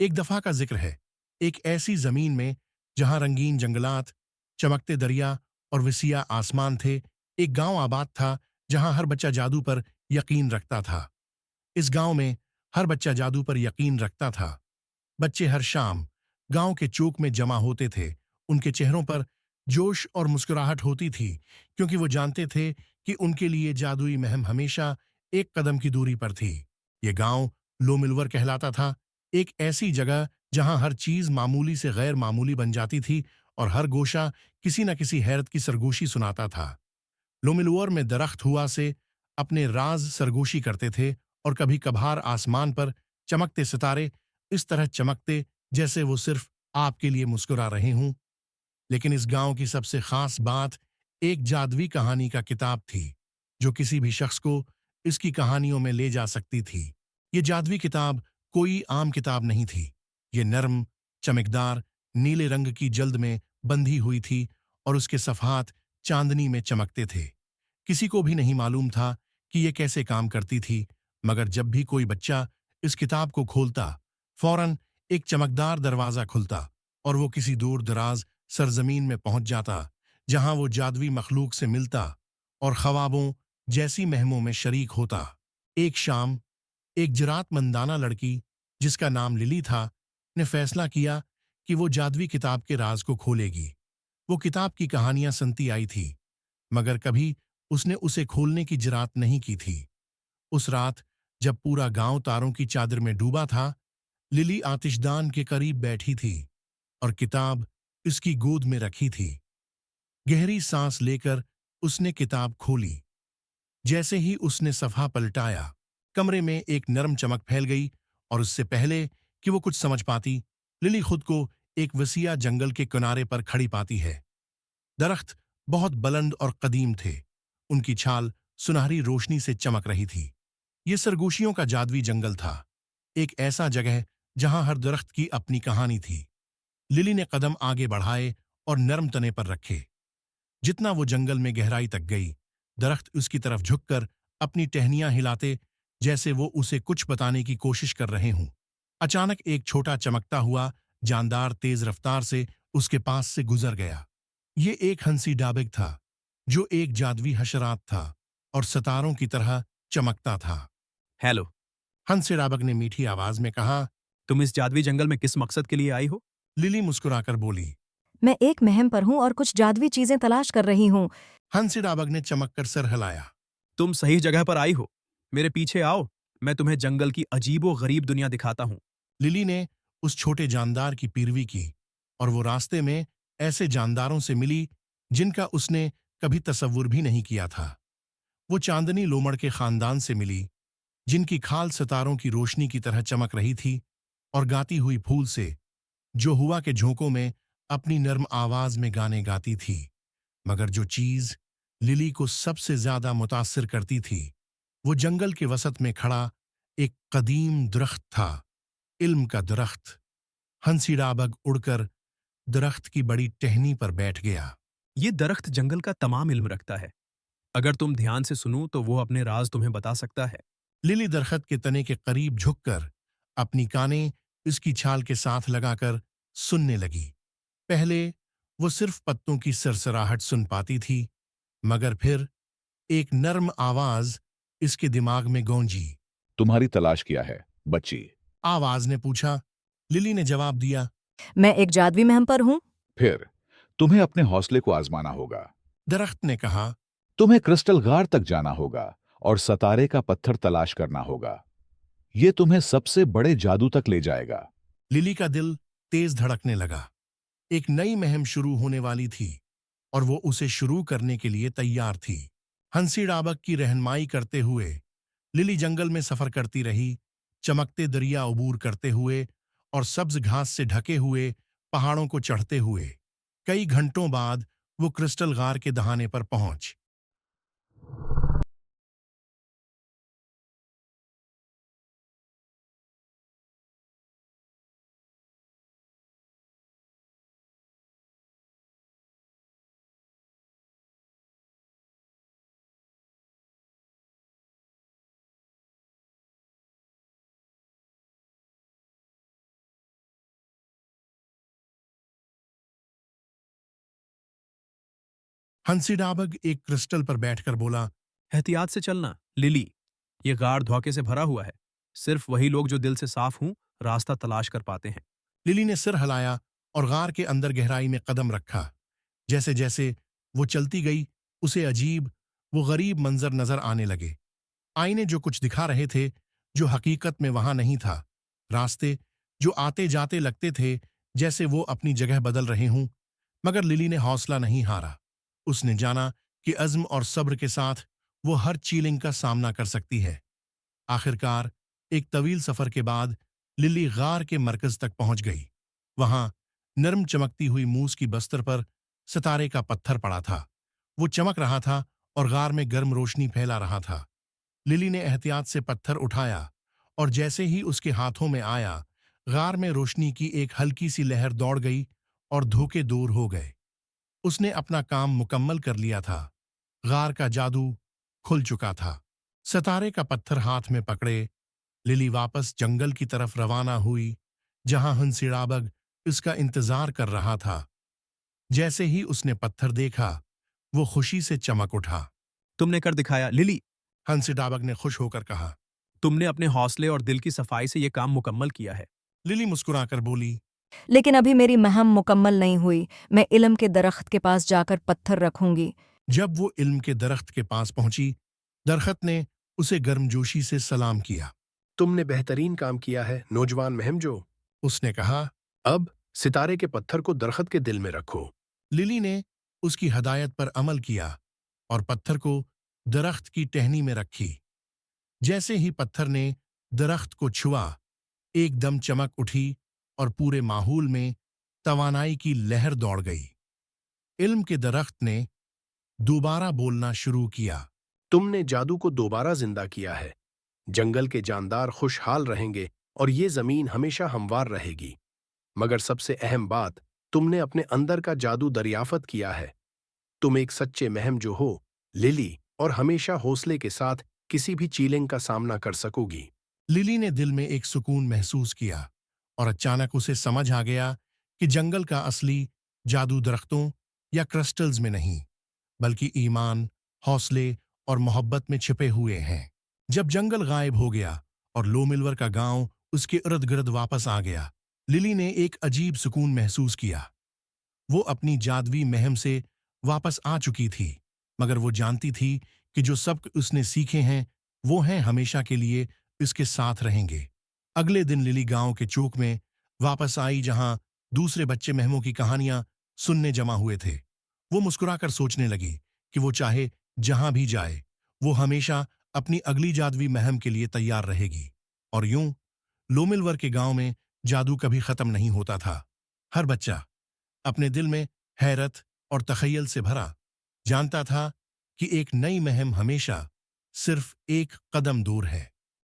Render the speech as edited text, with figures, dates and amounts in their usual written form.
एक दफा का जिक्र है, एक ऐसी जमीन में जहां रंगीन जंगलात, चमकते दरिया और विसिया आसमान थे। एक गांव आबाद था जहां हर बच्चा जादू पर यकीन रखता था। इस गांव में हर बच्चा जादू पर यकीन रखता था। बच्चे हर शाम गांव के चौक में जमा होते थे। उनके चेहरों पर जोश और मुस्कुराहट होती थी, क्योंकि वो जानते थे कि उनके लिए जादुई महम हमेशा एक कदम की दूरी पर थी। ये गांव लोमिलवर कहलाता था, एक ऐसी जगह जहां हर चीज मामूली से गैर मामूली बन जाती थी और हर गोशा किसी न किसी हैरत की सरगोशी सुनाता था। लोमिलवर में दरख्त हुआ से अपने राज सरगोशी करते थे, और कभी कभार आसमान पर चमकते सितारे इस तरह चमकते जैसे वो सिर्फ आपके लिए मुस्कुरा रहे हों। लेकिन इस गांव की सबसे खास बात एक जादुई कहानी का किताब थी, जो किसी भी शख्स को इसकी कहानियों में ले जा सकती थी। ये जादुई किताब कोई आम किताब नहीं थी। ये नर्म, चमकदार नीले रंग की जल्द में बंधी हुई थी और उसके सफ़हात चांदनी में चमकते थे। किसी को भी नहीं मालूम था कि ये कैसे काम करती थी, मगर जब भी कोई बच्चा इस किताब को खोलता, फौरन एक चमकदार दरवाजा खुलता और वो किसी दूर दराज सरजमीन में पहुंच जाता, जहां वो जादुई मखलूक से मिलता और ख्वाबों जैसी महमों में शरीक होता। एक शाम एक जरातमंदाना लड़की, जिसका नाम लिली था, ने फैसला किया कि वो जादुई किताब के राज को खोलेगी। वो किताब की कहानियां सुनती आई थी, मगर कभी उसने उसे खोलने की जरात नहीं की थी। उस रात जब पूरा गांव तारों की चादर में डूबा था, लिली आतिशदान के करीब बैठी थी और किताब इसकी गोद में रखी थी। गहरी सांस लेकर उसने किताब खोली। जैसे ही उसने सफ़ा पलटाया, कमरे में एक नरम चमक फैल गई, और उससे पहले कि वो कुछ समझ पाती, लिली खुद को एक वसीया जंगल के किनारे पर खड़ी पाती है। दरख्त बहुत बुलंद और कदीम थे। उनकी छाल सुनहरी रोशनी से चमक रही थी। ये सरगोशियों का जादुई जंगल था, एक ऐसा जगह जहां हर दरख्त की अपनी कहानी थी। लिली ने कदम आगे बढ़ाए और नरम तने पर रखे। जितना वो जंगल में गहराई तक गई, दरख्त उसकी तरफ झुककर अपनी टहनियां हिलाते, जैसे वो उसे कुछ बताने की कोशिश कर रहे हों। अचानक एक छोटा चमकता हुआ जानदार तेज रफ्तार से उसके पास से गुजर गया। ये एक हंसी डाबिग था, जो एक जादुई हशरात था और सितारों की तरह चमकता था। हेलो। हंसी डाबग ने मीठी आवाज में कहा। तुम इस जादुई जंगल में किस मकसद के लिए आई हो? लिली मुस्कुराकर बोली। मैं एक महम पर हूँ और कुछ जादुई चीजें तलाश कर रही हूँ। हंसी डाबग ने चमककर सर हिलाया। तुम सही जगह पर आई हो। मेरे पीछे आओ, मैं तुम्हें जंगल की अजीबो गरीब दुनिया दिखाता हूँ। लिली ने उस छोटे जानदार की पैरवी की, और वो रास्ते में ऐसे जानदारों से मिली जिनका उसने कभी तसव्वुर भी नहीं किया था। वो चांदनी लोमड़ के खानदान से मिली, जिनकी खाल सितारों की रोशनी की तरह चमक रही थी, और गाती हुई फूल से, जो हुआ के झोंकों में अपनी नर्म आवाज में गाने गाती थी। मगर जो चीज लिली को सबसे ज्यादा मुतासिर करती थी, वो जंगल के वसत में खड़ा एक कदीम दरख्त था, इल्म का दरख्त। हंसी डाबग उड़कर दरख्त की बड़ी टहनी पर बैठ गया। ये दरख्त जंगल का तमाम इल्म रखता है। अगर तुम ध्यान से सुनो तो वो अपने राज तुम्हें बता सकता है। लिली दरख्त के तने के करीब झुककर अपनी कानें इसकी छाल के साथ लगाकर सुनने लगी। पहले वो सिर्फ पत्तों की सरसराहट सुन पाती थी, मगर फिर एक नर्म आवाज इसके दिमाग में गूंजी। तुम्हारी तलाश क्या है, बच्ची? आवाज ने पूछा। लिली ने जवाब दिया। मैं एक जादुई महम पर हूँ। फिर तुम्हें अपने हौसले को आजमाना होगा। दरख्त ने कहा। तुम्हें क्रिस्टल गार तक जाना होगा और सतारे का पत्थर तलाश करना होगा। ये तुम्हें सबसे बड़े जादू तक ले जाएगा। लिली का दिल तेज धड़कने लगा। एक नई मुहिम शुरू होने वाली थी, और वो उसे शुरू करने के लिए तैयार थी। हंसी डाबक की रहनुमाई करते हुए लिली जंगल में सफर करती रही, चमकते दरिया अबूर करते हुए और सब्ज घास से ढके हुए पहाड़ों को चढ़ते हुए। कई घंटों बाद वो क्रिस्टल गार के दहाने पर पहुंच हंसी डाबग एक क्रिस्टल पर बैठकर बोला, एहतियात से चलना लिली, ये गाढ़ धोखे से भरा हुआ है। सिर्फ वही लोग जो दिल से साफ हों रास्ता तलाश कर पाते हैं। लिली ने सिर हिलाया और गार के अंदर गहराई में कदम रखा। जैसे जैसे वो चलती गई, उसे अजीब, वो गरीब मंजर नजर आने लगे। आईने जो कुछ दिखा रहे थे, जो हकीकत में वहां नहीं था। रास्ते जो आते जाते लगते थे जैसे वो अपनी जगह बदल रहे हों। मगर लिली ने हौसला नहीं हारा। उसने जाना कि अज़्म और सब्र के साथ वो हर चीलिंग का सामना कर सकती है। आखिरकार एक तवील सफर के बाद लिली गार के मरकज तक पहुंच गई। वहां नरम चमकती हुई मूस की बस्तर पर सितारे का पत्थर पड़ा था। वो चमक रहा था और गार में गर्म रोशनी फैला रहा था। लिली ने एहतियात से पत्थर उठाया और जैसे ही उसके हाथों में आया, गार में रोशनी की एक हल्की सी लहर दौड़ गई और धोखे दूर हो गए। उसने अपना काम मुकम्मल कर लिया था। गार का जादू खुल चुका था। सितारे का पत्थर हाथ में पकड़े लिली वापस जंगल की तरफ रवाना हुई, जहां हंसिड़ाबग इसका इंतजार कर रहा था। जैसे ही उसने पत्थर देखा, वो खुशी से चमक उठा। तुमने कर दिखाया लिली। हंसिडाबग ने खुश होकर कहा। तुमने अपने हौसले और दिल की सफाई से ये काम मुकम्मल किया है। लिली मुस्कुराकर बोली, लेकिन अभी मेरी महम मुकम्मल नहीं हुई। मैं इल्म के दरख्त के पास जाकर पत्थर रखूंगी। जब वो इल्म के दरख्त के पास पहुंची, दरख्त ने उसे गर्मजोशी से सलाम किया। तुमने बेहतरीन काम किया है नौजवान महमजो। उसने कहा। अब सितारे के पत्थर को दरख्त के दिल में रखो। लिली ने उसकी हदायत पर अमल किया और पत्थर को दरख्त की टहनी में रखी। जैसे ही पत्थर ने दरख्त को छुआ, एकदम चमक उठी और पूरे माहौल में तवानाई की लहर दौड़ गई। इल्म के दरख्त ने दोबारा बोलना शुरू किया। तुमने जादू को दोबारा जिंदा किया है। जंगल के जानदार खुशहाल रहेंगे और ये जमीन हमेशा हमवार रहेगी। मगर सबसे अहम बात, तुमने अपने अंदर का जादू दरियाफत किया है। तुम एक सच्चे महम जो हो लिली, और हमेशा हौसले के साथ किसी भी चैलेंज का सामना कर सकोगी। लिली ने दिल में एक सुकून महसूस किया और अचानक उसे समझ आ गया कि जंगल का असली जादू दरख्तों या क्रिस्टल्स में नहीं, बल्कि ईमान, हौसले और मोहब्बत में छिपे हुए हैं। जब जंगल गायब हो गया और लोमिलवर का गांव उसके इर्द गिर्द वापस आ गया, लिली ने एक अजीब सुकून महसूस किया। वो अपनी जादुई महम से वापस आ चुकी थी, मगर वो जानती थी कि जो सबक उसने सीखे हैं वो हैं हमेशा के लिए इसके साथ रहेंगे। अगले दिन लिली गांव के चौक में वापस आई, जहां दूसरे बच्चे महमों की कहानियां सुनने जमा हुए थे। वो मुस्कुराकर सोचने लगी कि वो चाहे जहां भी जाए, वो हमेशा अपनी अगली जादुई महम के लिए तैयार रहेगी। और यूं लोमिलवर के गांव में जादू कभी खत्म नहीं होता था। हर बच्चा अपने दिल में हैरत और तखय्युल से भरा जानता था कि एक नई महम हमेशा सिर्फ एक कदम दूर है।